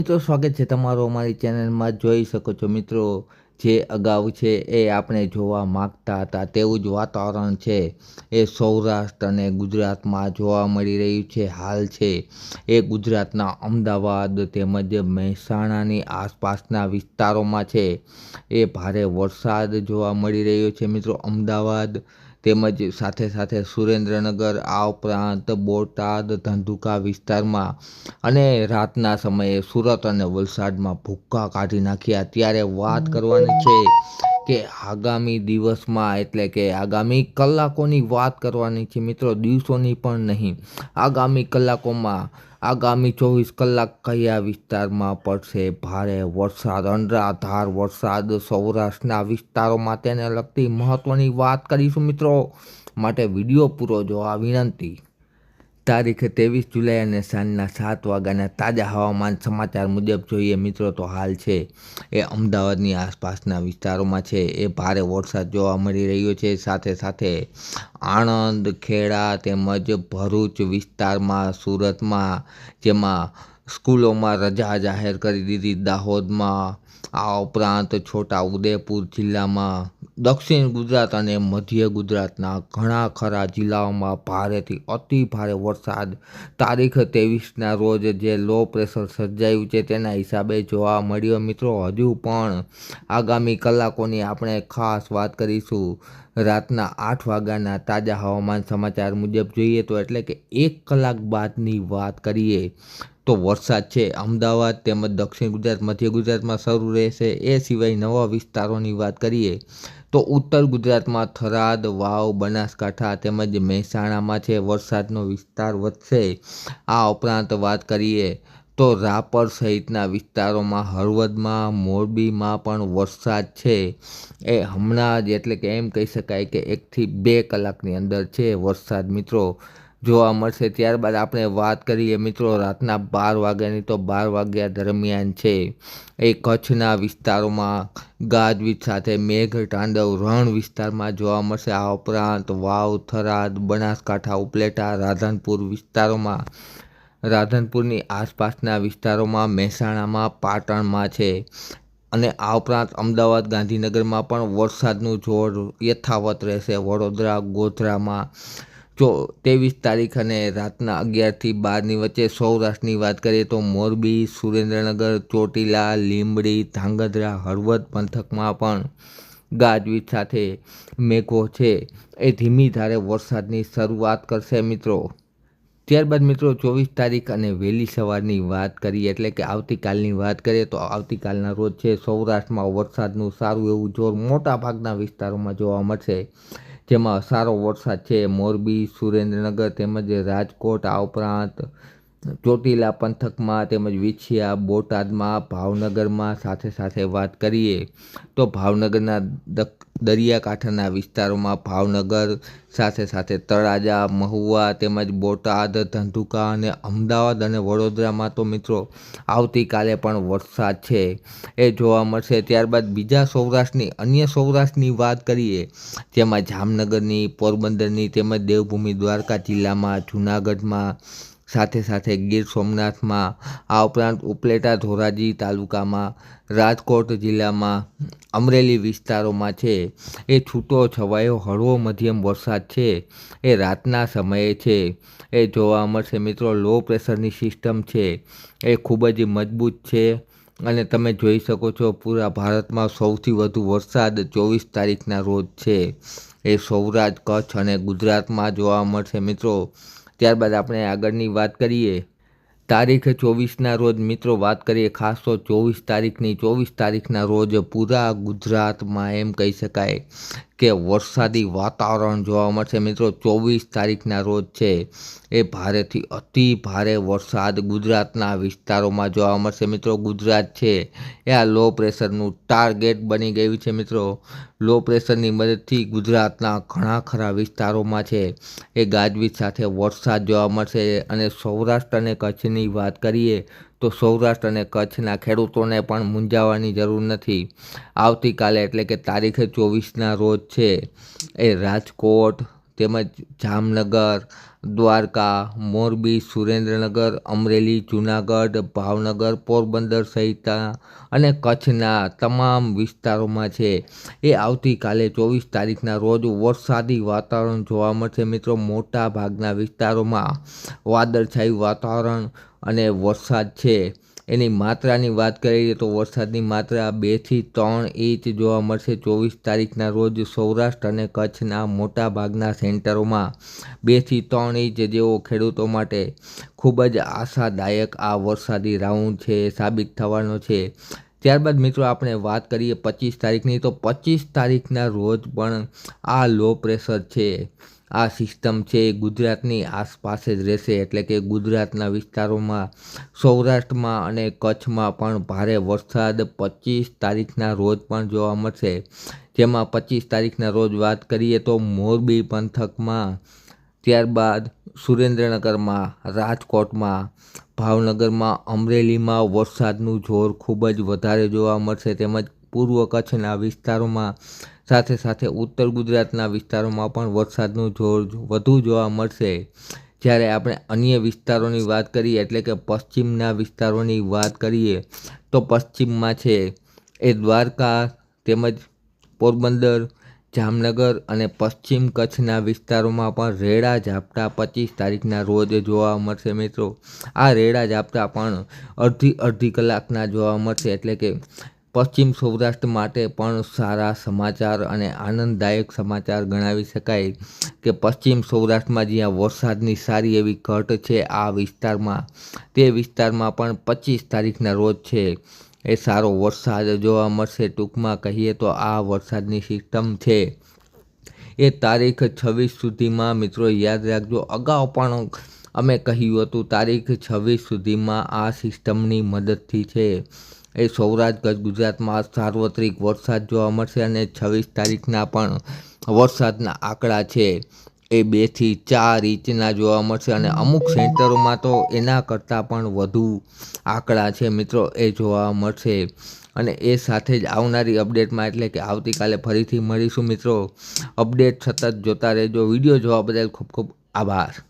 મિત્રો સ્વાગત છે તમારું અમારી ચેનલમાં. જોઈ શકો છો મિત્રો, જે અગાઉ છે એ આપણે જોવા માગતા હતા તેવું જ વાતાવરણ છે એ સૌરાષ્ટ્ર અને ગુજરાતમાં જોવા મળી રહ્યું છે. હાલ છે એ ગુજરાતના અમદાવાદ તેમજ મહેસાણાની આસપાસના વિસ્તારોમાં છે એ ભારે વરસાદ જોવા મળી રહ્યો છે મિત્રો. અમદાવાદ તેમજ સાથે સાથે સુરેન્દ્રનગર, આ ઉપરાંત બોટાદ, ધંધુકા વિસ્તારમાં અને રાતના સમયે સુરત અને વલસાડમાં ભૂક્કા કાઢી નાખ્યા. ત્યારે વાત કરવાની છે કે આગામી દિવસમાં, એટલે કે આગામી કલાકોની વાત કરવાની છે મિત્રો, દિવસોની પણ નહીં. આગામી કલાકોમાં આગામી 24 કલાક કયા વિસ્તારમાં પડશે ભારે વરસાદ, અનરાધાર વરસાદ સૌરાષ્ટ્રના વિસ્તારોમાં, તેને લગતી મહત્ત્વની વાત કરીશું મિત્રો. માટે વિડીયો પૂરો જોવા વિનંતી. તારીખ 23 જુલાઈ અને સાંજના 7 વાગ્યાના તાજા હવામાન સમાચાર મુજબ જોઈએ મિત્રો, તો હાલ છે એ અમદાવાદની આસપાસના વિસ્તારોમાં છે એ ભારે વરસાદ જોવા મળી રહ્યો છે. સાથે સાથે આણંદ, ખેડા તેમજ ભરૂચ વિસ્તારમાં, સુરતમાં, જેમાં સ્કૂલોમાં રજા જાહેર કરી દીધી, દાહોદમાં, આ ઉપરાંત છોટા ઉદેપુર જિલ્લામાં, દક્ષિણ ગુજરાત અને મધ્ય ગુજરાતના ઘણા ખરા જિલ્લાઓમાં ભારેથી અતિ ભારે વરસાદ તારીખ 23ના રોજ જે લો પ્રેશર સર્જાયું છે તેના હિસાબે જોવા મળ્યો મિત્રો. હજુ પણ આગામી કલાકોની આપણે ખાસ વાત કરીશું. રાતના 8 વાગ્યાના તાજા હવામાન સમાચાર મુજબ જોઈએ તો, એટલે કે 1 કલાક બાદની વાત કરીએ તો વરસાદ છે અમદાવાદ તેમજ દક્ષિણ ગુજરાત, મધ્ય ગુજરાતમાં શરૂ રહેશે. એ સિવાય નવા વિસ્તારોની વાત કરીએ તો ઉત્તર ગુજરાતમાં થરાદ, વાવ, બનાસકાંઠા તેમજ મહેસાણામાં છે વરસાદનો વિસ્તાર વધશે. આ ઉપરાંત વાત કરીએ તો રાપર સહિતના વિસ્તારોમાં, હળવદમાં, મોરબીમાં પણ વરસાદ છે એ હમણાં જ, એટલે કે એમ કહી શકાય કે 1 થી 2 કલાકની અંદર છે વરસાદ મિત્રો જોવા મળશે. ત્યારબાદ આપણે વાત કરીએ મિત્રો રાતના 12 વાગ્યાની, તો 12 વાગ્યા દરમિયાન છે એ કચ્છના વિસ્તારોમાં ગાજવીજ સાથે મેઘ તાંડવ રણ વિસ્તારમાં જોવા મળશે. આ ઉપરાંત વાવ, થરાદ, બનાસકાંઠા, ઉપલેટા, રાધનપુર વિસ્તારોમાં, રાધનપુરની આસપાસના વિસ્તારોમાં, મહેસાણામાં, પાટણમાં છે અને આ ઉપરાંત અમદાવાદ, ગાંધીનગરમાં પણ વરસાદનું જોર યથાવત રહેશે. વડોદરા, ગોધરામાં 23 તારીખ અને રાતના 11 થી 12ની વચ્ચે. સૌરાષ્ટ્રની વાત કરીએ તો મોરબી, સુરેન્દ્રનગર, ચોટીલા, લીંબડી, ધાંગધ્રા, હળવદ પંથકમાં પણ ગાજવીજ સાથે મેઘો છે એ ધીમી ધારે વરસાદની શરૂઆત કરશે મિત્રો. ત્યારબાદ મિત્રો 24 તારીખ અને વહેલી સવારની વાત કરીએ, એટલે કે આવતીકાલની વાત કરીએ તો આવતીકાલના રોજ છે સૌરાષ્ટ્રમાં વરસાદનું સારું એવું જોર મોટા ભાગના વિસ્તારોમાં જોવા મળશે. જેમાં સારો વરસાદ છે મોરબી, સુરેન્દ્રનગર તેમજ રાજકોટ, આ ઉપરાંત ચોટીલા પંથકમાં તેમજ વિછિયા, બોટાદમાં, ભાવનગરમાં. સાથે સાથે વાત કરીએ તો ભાવનગરના દરિયાકાંઠાના વિસ્તારોમાં, ભાવનગર સાથે સાથે તળાજા, મહુવા તેમજ બોટાદ, ધંધુકા અને અમદાવાદ અને વડોદરામાં તો મિત્રો આવતીકાલે પણ વરસાદ છે એ જોવા મળશે. ત્યારબાદ બીજા સૌરાષ્ટ્રની, અન્ય સૌરાષ્ટ્રની વાત કરીએ, જેમાં જામનગરની, પોરબંદરની તેમજ દેવભૂમિ દ્વારકા જિલ્લામાં, જૂનાગઢમાં, સાથે સાથે ગીર સોમનાથમાં, આ ઉપરાંત ઉપલેટા, ધોરાજી તાલુકામાં, રાજકોટ જિલ્લામાં, અમરેલી વિસ્તારોમાં છે એ છૂટો છવાયો હળવો મધ્યમ વરસાદ છે એ રાતના સમયે છે એ જોવા મળશે મિત્રો. લો પ્રેશરની સિસ્ટમ છે એ ખૂબ જ મજબૂત છે અને તમે જોઈ શકો છો પૂરા ભારતમાં સૌથી વધુ વરસાદ 24 તારીખના રોજ છે એ સૌરાષ્ટ્ર, કચ્છ અને ગુજરાતમાં જોવા મળશે મિત્રો. ત્યારબાદ આપણે આગળની વાત કરીએ તારીખ 24ના રોજ મિત્રો. વાત કરીએ ખાસ તો 24 તારીખના રોજ પૂરા ગુજરાતમાં એમ કહી શકાય કે વરસાદી વાતાવરણ જોવા મળશે મિત્રો. 24 તારીખના રોજ છે એ ભારેથી અતિ ભારે વરસાદ ગુજરાતના વિસ્તારોમાં જોવા મળશે મિત્રો. ગુજરાત છે એ આ લો પ્રેશરનું ટાર્ગેટ બની ગયું છે મિત્રો. લો પ્રેશરની મદદથી ગુજરાતના ઘણા ખરા વિસ્તારોમાં છે એ ગાજવીજ સાથે વરસાદ જોવા મળશે. અને સૌરાષ્ટ્ર અને કચ્છની વાત કરીએ તો સૌરાષ્ટ્ર અને કચ્છના ખેડૂતોને પણ મૂંઝાવાની જરૂર નથી. આવતીકાલે એટલે કે તારીખ 24ના રોજ છે એ રાજકોટ તેમજ જામનગર, દ્વારકા, મોરબી, સુરેન્દ્રનગર, અમરેલી, જૂનાગઢ, ભાવનગર, પોરબંદર સહિતના અને કચ્છના તમામ વિસ્તારોમાં છે એ આવતીકાલે 24 તારીખના રોજ વરસાદી વાતાવરણ જોવા મળશે મિત્રો. મોટા ભાગના વિસ્તારોમાં વાદળછાયું વાતાવરણ અને વરસાદ છે. એની માત્રાની વાત કરીએ તો વરસાદની માત્રા 2 થી 3 ઇંચ જોવા મળશે 24 તારીખના રોજ. સૌરાષ્ટ્ર અને કચ્છના મોટા ભાગના સેન્ટરોમાં 2 થી 3 ઇંચ જેવો ખેડૂતો માટે ખૂબ જ આશાદાયક આ વરસાદી રાઉન્ડ છે સાબિત થવાનો છે. ત્યારબાદ મિત્રો આપણે વાત કરીએ 25 તારીખની, તો 25 તારીખના રોજ પણ આ લો પ્રેશર છે, આ સિસ્ટમ છે એ ગુજરાતની આસપાસ જ રહેશે. એટલે કે ગુજરાતના વિસ્તારોમાં, સૌરાષ્ટ્રમાં અને કચ્છમાં પણ ભારે વરસાદ 25 તારીખના રોજ પણ જોવા મળશે. જેમાં 25 તારીખના રોજ વાત કરીએ તો મોરબી પંથકમાં, ત્યારબાદ સુરેન્દ્રનગરમાં, રાજકોટમાં, ભાવનગરમાં, અમરેલીમાં વરસાદનું જોર ખૂબ જ વધારે જોવા મળશે. તેમજ પૂર્વ કચ્છના વિસ્તારોમાં, સાથે સાથે ઉત્તર ગુજરાતના વિસ્તારોમાં પણ વરસાદનું જોર વધુ જોવા મળશે. જ્યારે આપણે અન્ય વિસ્તારોની વાત કરીએ એટલે કે પશ્ચિમના વિસ્તારોની વાત કરીએ તો પશ્ચિમમાં છે એ દ્વારકા તેમજ પોરબંદર, જામનગર અને પશ્ચિમ કચ્છના વિસ્તારોમાં પણ રેડા ઝાપટા 25 તારીખના રોજ જોવા મળશે મિત્રો. આ રેડા ઝાપટા પણ અડધી કલાકના જોવા મળશે. એટલે કે પશ્ચિમ સૌરાષ્ટ્ર માટે પણ સારા સમાચાર અને આનંદદાયક સમાચાર ગણાવી શકાય કે પશ્ચિમ સૌરાષ્ટ્રમાં જ્યાં વરસાદની સારી એવી ઘટ છે આ વિસ્તારમાં, તે વિસ્તારમાં પણ 25 તારીખના રોજ છે એ સારો વરસાદ જોવા મળશે. ટૂંકમાં કહીએ તો આ વરસાદની સિસ્ટમ છે એ તારીખ 26 સુધીમાં મિત્રો યાદ રાખજો. અગાઉ પણ અમે કહ્યું હતું તારીખ 26 સુધીમાં આ સિસ્ટમની મદદથી છે એ સૌરાષ્ટ્ર કચ્છ ગુજરાતમાં સાર્વત્રિક વરસાદ જોવા મળશે. અને 26 તારીખના પણ વરસાદના આંકડા છે એ 2 થી 4 ઇંચના જોવા મળશે. અને અમુક સેન્ટરોમાં તો એના કરતાં પણ વધુ આંકડા છે મિત્રો એ જોવા મળશે. અને એ સાથે જ આવનારી અપડેટમાં એટલે કે આવતીકાલે ફરીથી મળીશું મિત્રો. અપડેટ સતત જોતા રહેજો. વિડીયો જોવા બદલ ખૂબ ખૂબ આભાર.